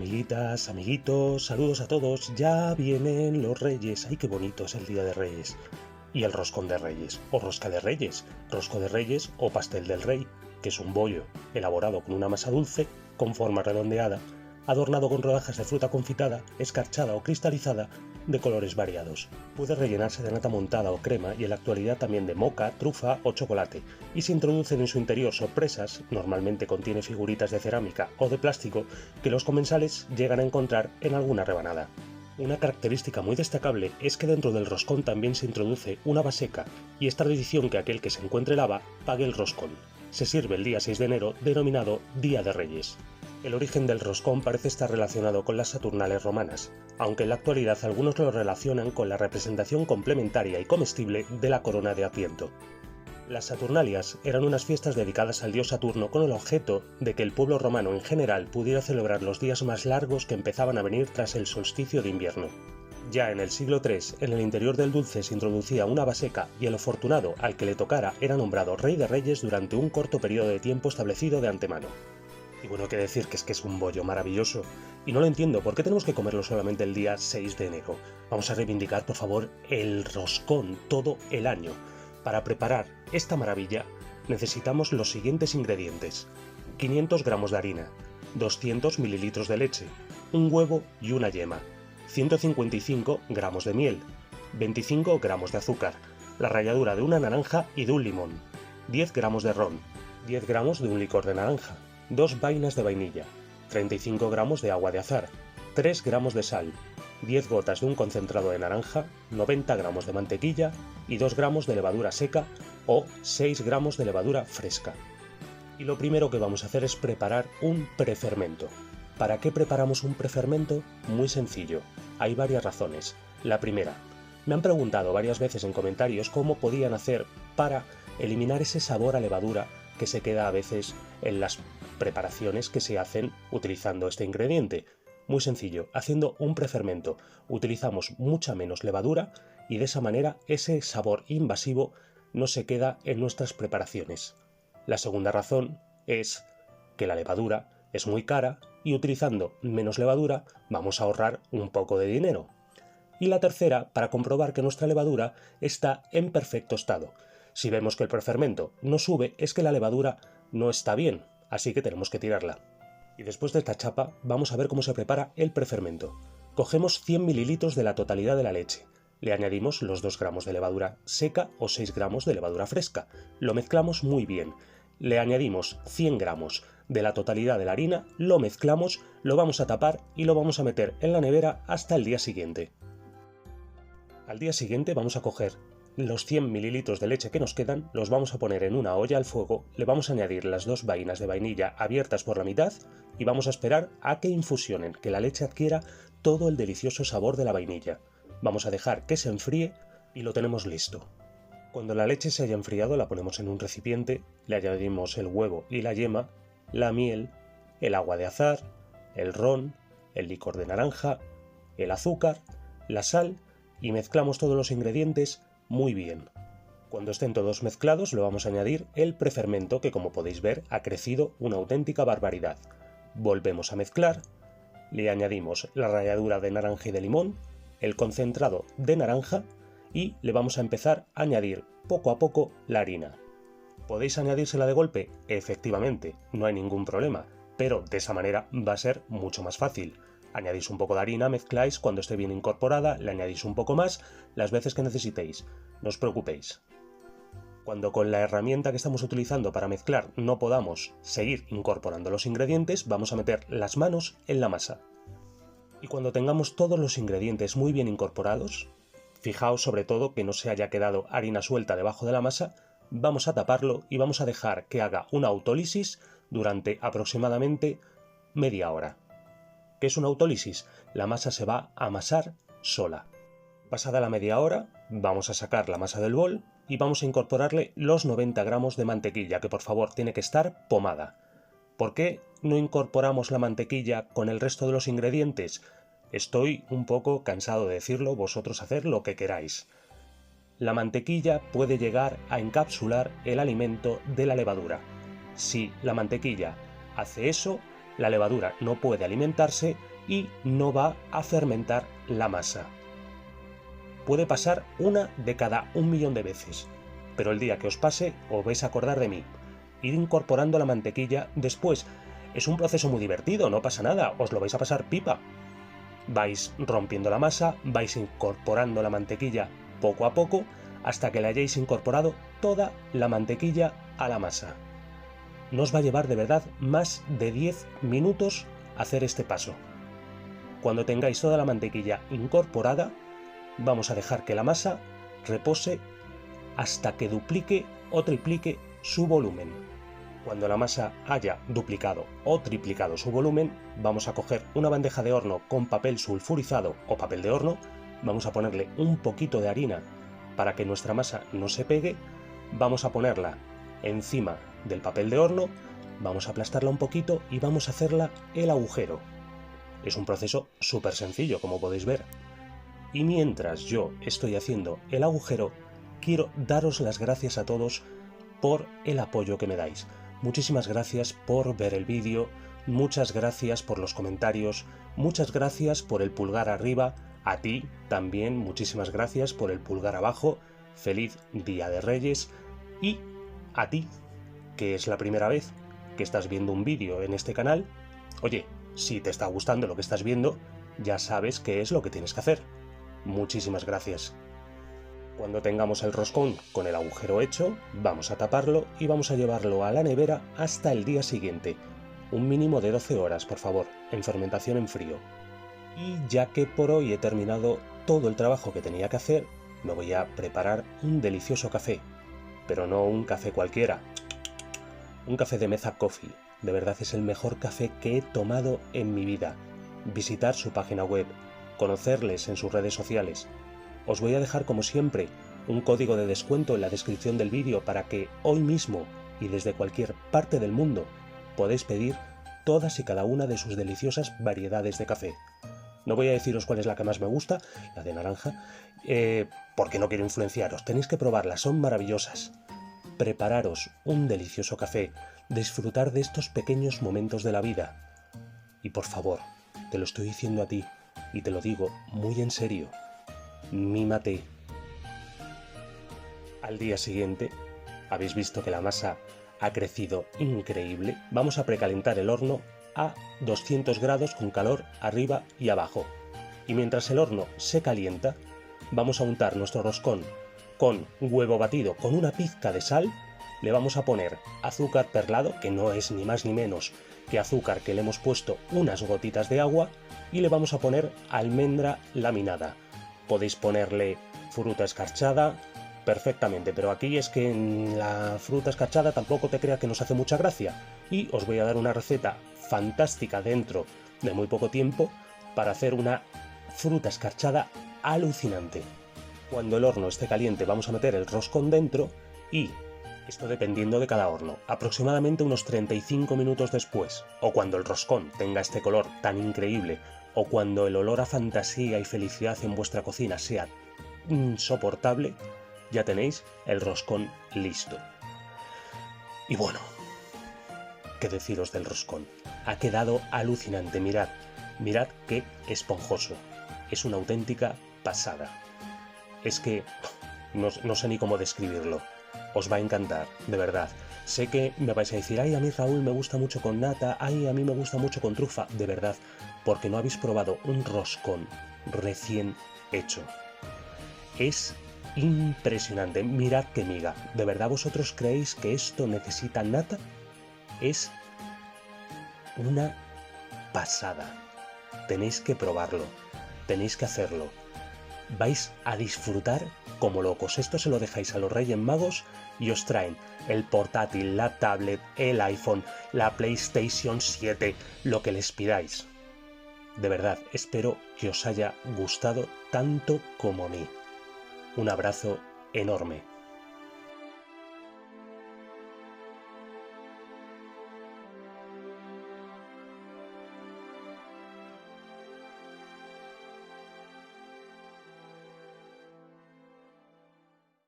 Amiguitas, amiguitos, saludos a todos. Ya vienen los Reyes. ¡Ay, qué bonito es el Día de Reyes! Y el roscón de Reyes, o rosca de Reyes, rosco de Reyes o pastel del Rey, que es un bollo elaborado con una masa dulce, con forma redondeada, adornado con rodajas de fruta confitada, escarchada o cristalizada, de colores variados. Puede rellenarse de nata montada o crema y en la actualidad también de moca, trufa o chocolate, y se introducen en su interior sorpresas, normalmente contiene figuritas de cerámica o de plástico, que los comensales llegan a encontrar en alguna rebanada. Una característica muy destacable es que dentro del roscón también se introduce una baseca, y es tradición que aquel que se encuentre lava pague el roscón. Se sirve el día 6 de enero, denominado Día de Reyes. El origen del roscón parece estar relacionado con las Saturnales romanas, aunque en la actualidad algunos lo relacionan con la representación complementaria y comestible de la corona de Adviento. Las Saturnalias eran unas fiestas dedicadas al dios Saturno con el objeto de que el pueblo romano en general pudiera celebrar los días más largos que empezaban a venir tras el solsticio de invierno. Ya en el siglo III, en el interior del dulce se introducía una baseca y el afortunado al que le tocara era nombrado Rey de Reyes durante un corto periodo de tiempo establecido de antemano. Y bueno, qué decir que es un bollo maravilloso. Y no lo entiendo, ¿por qué tenemos que comerlo solamente el día 6 de enero? Vamos a reivindicar, por favor, el roscón todo el año. Para preparar esta maravilla necesitamos los siguientes ingredientes: 500 gramos de harina, 200 mililitros de leche, un huevo y una yema, 155 gramos de miel, 25 gramos de azúcar, la ralladura de una naranja y de un limón, 10 gramos de ron, 10 gramos de un licor de naranja, 2 vainas de vainilla, 35 gramos de agua de azahar, 3 gramos de sal, 10 gotas de un concentrado de naranja, 90 gramos de mantequilla y 2 gramos de levadura seca o 6 gramos de levadura fresca. Y lo primero que vamos a hacer es preparar un prefermento. ¿Para qué preparamos un prefermento? Muy sencillo. Hay varias razones. La primera, me han preguntado varias veces en comentarios cómo podían hacer para eliminar ese sabor a levadura que se queda a veces en las preparaciones que se hacen utilizando este ingrediente. Muy sencillo, haciendo un prefermento utilizamos mucha menos levadura y de esa manera ese sabor invasivo no se queda en nuestras preparaciones. La segunda razón es que la levadura es muy cara y utilizando menos levadura vamos a ahorrar un poco de dinero. Y la tercera, para comprobar que nuestra levadura está en perfecto estado. Si vemos que el prefermento no sube, es que la levadura no está bien, así que tenemos que tirarla. Y después de esta chapa, vamos a ver cómo se prepara el prefermento. Cogemos 100 mililitros de la totalidad de la leche. Le añadimos los 2 gramos de levadura seca o 6 gramos de levadura fresca. Lo mezclamos muy bien. Le añadimos 100 gramos de la totalidad de la harina, lo mezclamos, lo vamos a tapar y lo vamos a meter en la nevera hasta el día siguiente. Al día siguiente vamos a coger los 100 mililitros de leche que nos quedan, los vamos a poner en una olla al fuego, le vamos a añadir las 2 vainas de vainilla abiertas por la mitad y vamos a esperar a que infusionen, que la leche adquiera todo el delicioso sabor de la vainilla. Vamos a dejar que se enfríe y lo tenemos listo. Cuando la leche se haya enfriado la ponemos en un recipiente, le añadimos el huevo y la yema, la miel, el agua de azahar, el ron, el licor de naranja, el azúcar, la sal y mezclamos todos los ingredientes muy bien. Cuando estén todos mezclados le vamos a añadir el prefermento que, como podéis ver, ha crecido una auténtica barbaridad. Volvemos a mezclar, le añadimos la ralladura de naranja y de limón, el concentrado de naranja y le vamos a empezar a añadir poco a poco la harina. ¿Podéis añadírsela de golpe? Efectivamente, no hay ningún problema, pero de esa manera va a ser mucho más fácil. Añadís un poco de harina, mezcláis, cuando esté bien incorporada, le añadís un poco más, las veces que necesitéis. No os preocupéis. Cuando con la herramienta que estamos utilizando para mezclar no podamos seguir incorporando los ingredientes, vamos a meter las manos en la masa. Y cuando tengamos todos los ingredientes muy bien incorporados, fijaos sobre todo que no se haya quedado harina suelta debajo de la masa, vamos a taparlo y vamos a dejar que haga una autólisis durante aproximadamente media hora. ¿Qué es una autólisis? La masa se va a amasar sola. Pasada la media hora, vamos a sacar la masa del bol y vamos a incorporarle los 90 gramos de mantequilla, que por favor tiene que estar pomada. ¿Por qué no incorporamos la mantequilla con el resto de los ingredientes? Estoy un poco cansado de decirlo, vosotros haced lo que queráis. La mantequilla puede llegar a encapsular el alimento de la levadura. Si la mantequilla hace eso, la levadura no puede alimentarse y no va a fermentar la masa. Puede pasar una de cada 1.000.000 de veces, pero el día que os pase os vais a acordar de mí. Ir incorporando la mantequilla después. Es un proceso muy divertido, no pasa nada, os lo vais a pasar pipa. Vais rompiendo la masa, vais incorporando la mantequilla poco a poco hasta que le hayáis incorporado toda la mantequilla a la masa. No os va a llevar de verdad más de 10 minutos hacer este paso. Cuando tengáis toda la mantequilla incorporada, vamos a dejar que la masa repose hasta que duplique o triplique su volumen. Cuando la masa haya duplicado o triplicado su volumen, vamos a coger una bandeja de horno con papel sulfurizado o papel de horno, vamos a ponerle un poquito de harina para que nuestra masa no se pegue, vamos a ponerla encima del papel de horno, vamos a aplastarla un poquito y vamos a hacerla el agujero. Es un proceso súper sencillo, como podéis ver. Y mientras yo estoy haciendo el agujero, quiero daros las gracias a todos por el apoyo que me dais. Muchísimas gracias por ver el vídeo, muchas gracias por los comentarios, muchas gracias por el pulgar arriba, a ti también muchísimas gracias por el pulgar abajo, feliz Día de Reyes, y a ti, que es la primera vez que estás viendo un vídeo en este canal, oye, si te está gustando lo que estás viendo, ya sabes qué es lo que tienes que hacer. Muchísimas gracias. Cuando tengamos el roscón con el agujero hecho, vamos a taparlo y vamos a llevarlo a la nevera hasta el día siguiente. Un mínimo de 12 horas, por favor, en fermentación en frío. Y ya que por hoy he terminado todo el trabajo que tenía que hacer, me voy a preparar un delicioso café. Pero no un café cualquiera. Un café de Meza Coffee. De verdad es el mejor café que he tomado en mi vida. Visitar su página web, conocerles en sus redes sociales. Os voy a dejar, como siempre, un código de descuento en la descripción del vídeo para que hoy mismo y desde cualquier parte del mundo podéis pedir todas y cada una de sus deliciosas variedades de café. No voy a deciros cuál es la que más me gusta, la de naranja, porque no quiero influenciaros. Tenéis que probarlas, son maravillosas. Prepararos un delicioso café, disfrutar de estos pequeños momentos de la vida. Y por favor, te lo estoy diciendo a ti, y te lo digo muy en serio. Mímate. Al día siguiente, habéis visto que la masa ha crecido increíble. Vamos a precalentar el horno a 200 grados con calor arriba y abajo. Y mientras el horno se calienta, vamos a untar nuestro roscón con huevo batido con una pizca de sal. Le vamos a poner azúcar perlado, que no es ni más ni menos que azúcar que le hemos puesto unas gotitas de agua, y le vamos a poner almendra laminada. Podéis ponerle fruta escarchada perfectamente, pero aquí es que en la fruta escarchada tampoco te creas que nos hace mucha gracia, y os voy a dar una receta fantástica dentro de muy poco tiempo para hacer una fruta escarchada alucinante. Cuando el horno esté caliente vamos a meter el roscón dentro y, esto dependiendo de cada horno, aproximadamente unos 35 minutos después, o cuando el roscón tenga este color tan increíble, o cuando el olor a fantasía y felicidad en vuestra cocina sea insoportable, ya tenéis el roscón listo. Y bueno, ¿qué deciros del roscón? Ha quedado alucinante, mirad qué esponjoso. Es una auténtica pasada. Es que no sé ni cómo describirlo. Os va a encantar, de verdad. Sé que me vais a decir, ay, a mí Raúl me gusta mucho con nata, ay, a mí me gusta mucho con trufa. De verdad, porque no habéis probado un roscón recién hecho. Es impresionante, mirad qué miga. ¿De verdad vosotros creéis que esto necesita nata? Es una pasada. Tenéis que probarlo, tenéis que hacerlo. Vais a disfrutar como locos. Esto se lo dejáis a los Reyes Magos y os traen el portátil, la tablet, el iPhone, la PlayStation 7, lo que les pidáis. De verdad, espero que os haya gustado tanto como a mí. Un abrazo enorme.